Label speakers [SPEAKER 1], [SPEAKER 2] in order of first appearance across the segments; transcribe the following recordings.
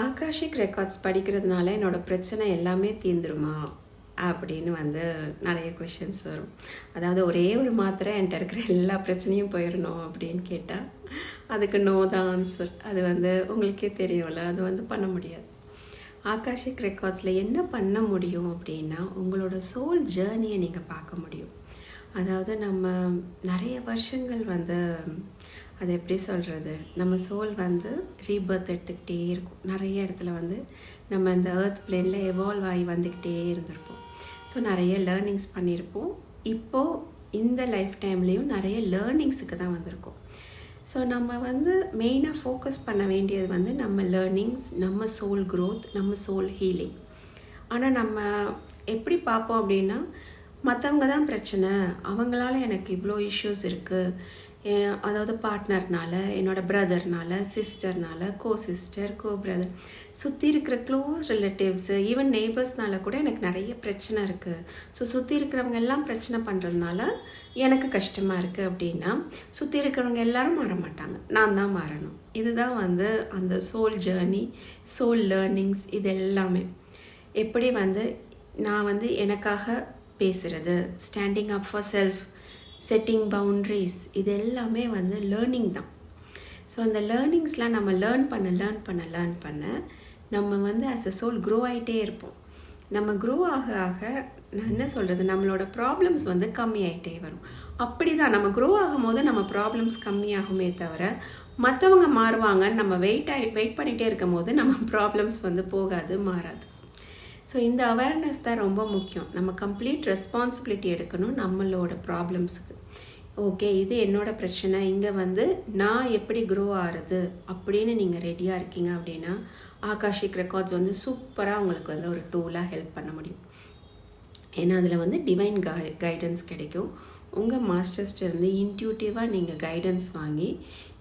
[SPEAKER 1] Akashic records படிக்கிறதுனால என்னோட பிரச்சனை எல்லாமே தீர்ந்துருமா அப்படின்னு நிறைய கொஷின்ஸ் வரும். அதாவது ஒரே ஒரு மாத்திரை என்கிட்ட இருக்கிற எல்லா பிரச்சனையும் போயிடணும் அப்படின்னு கேட்டால் அதுக்கு நோ தான் ஆன்சர். அது உங்களுக்கே தெரியும்ல, அது பண்ண முடியாது. ஆகாஷிக் ரெக்கார்ட்ஸில் என்ன பண்ண முடியும் அப்படின்னா, உங்களோட சோல் ஜேர்னியை நீங்கள் பார்க்க முடியும். அதாவது நம்ம நிறைய வருஷங்கள் அது எப்படி சொல்கிறது, நம்ம சோல் ரீபர்த் எடுத்துக்கிட்டே இருக்கும். நிறைய இடத்துல நம்ம இந்த எர்த் பிளேனில் எவால்வ் ஆகி வந்துக்கிட்டே இருந்திருப்போம். ஸோ நிறைய லேர்னிங்ஸ் பண்ணியிருப்போம். இப்போது இந்த லைஃப் டைம்லேயும் நிறைய லேர்னிங்ஸுக்கு தான் வந்திருக்கோம். ஸோ நம்ம மெயினாக ஃபோக்கஸ் பண்ண வேண்டியது நம்ம லேர்னிங்ஸ், நம்ம சோல் க்ரோத், நம்ம சோல் ஹீலிங். ஆனால் நம்ம எப்படி பார்ப்போம் அப்படின்னா, மற்றவங்க தான் பிரச்சனை, அவங்களால எனக்கு இவ்வளோ இஷ்யூஸ் இருக்குது, அதாவது பார்ட்னர்னால, என்னோடய பிரதர்னால, சிஸ்டர்னால, கோ சிஸ்டர், கோ பிரதர், சுற்றி இருக்கிற க்ளோஸ் ரிலேட்டிவ்ஸு, ஈவன் நெய்பர்ஸ்னால கூட எனக்கு நிறைய பிரச்சனை இருக்குது. ஸோ சுற்றி இருக்கிறவங்க எல்லாம் பிரச்சனை பண்ணுறதுனால எனக்கு கஷ்டமாக இருக்குது அப்படின்னா, சுற்றி இருக்கிறவங்க எல்லாரும் மாற மாட்டாங்க, நான் தான் மாறணும். இதுதான் அந்த சோல் ஜேர்னி, சோல் லேர்னிங்ஸ். இது எல்லாமே எப்படி நான் எனக்காக பேசுகிறது, standing up for self, setting boundaries, இது எல்லாமே லேர்னிங் தான். ஸோ அந்த லேர்னிங்ஸ்லாம் நம்ம லேர்ன் பண்ண நம்ம ஆஸ் அ சோல் க்ரோ ஆகிட்டே இருப்போம். நம்ம க்ரோ ஆக ஆக நான் என்ன சொல்கிறது, நம்மளோட ப்ராப்ளம்ஸ் கம்மியாகிட்டே வரும். அப்படி தான் நம்ம க்ரோ ஆகும் போது நம்ம ப்ராப்ளம்ஸ் கம்மியாகுமே தவிர, மற்றவங்க மாறுவாங்கன்னு நம்ம வெயிட் பண்ணிகிட்டே இருக்கும் போது நம்ம ப்ராப்ளம்ஸ் போகாது, மாறாது. ஸோ இந்த அவேர்னஸ் தான் ரொம்ப முக்கியம். நம்ம கம்ப்ளீட் ரெஸ்பான்சிபிலிட்டி எடுக்கணும் நம்மளோட ப்ராப்ளம்ஸுக்கு. ஓகே, இது என்னோடய பிரச்சனை, இங்கே நான் எப்படி க்ரோ ஆகிறது அப்படின்னு நீங்கள் ரெடியாக இருக்கீங்க அப்படின்னா, ஆகாஷிக் ரெக்கார்ட்ஸ் சூப்பராக உங்களுக்கு ஒரு டூலாக ஹெல்ப் பண்ண முடியும். ஏன்னா அதில் டிவைன் கைடன்ஸ் கிடைக்கும். உங்கள் மாஸ்டர்ஸ்டிருந்து இன்ட்யூட்டிவாக நீங்கள் கைடன்ஸ் வாங்கி,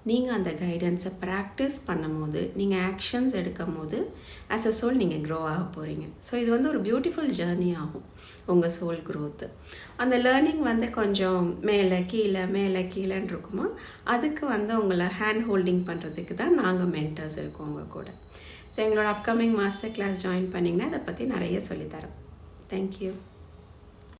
[SPEAKER 1] நீங்கள் அந்த கைடன்ஸை ப்ராக்டிஸ் பண்ணும் போது, நீங்கள் ஆக்ஷன்ஸ் எடுக்கும் போது ஆஸ் அ சோல் நீங்கள் க்ரோ ஆக போகிறீங்க. ஸோ இது ஒரு பியூட்டிஃபுல் ஜேர்னி ஆகும் உங்கள் சோல் க்ரோத்து. அந்த லேர்னிங் கொஞ்சம் மேலே கீழேன்னு இருக்குமா, அதுக்கு உங்களை ஹேண்ட் ஹோல்டிங் பண்ணுறதுக்கு தான் நாங்கள் மென்டர்ஸ் இருக்கோம் உங்கள் கூட. ஸோ எங்களோட அப்கமிங் மாஸ்டர் கிளாஸ் ஜாயின் பண்ணிங்கன்னா அதை பற்றி நிறைய சொல்லித்தரோம். தேங்க்யூ.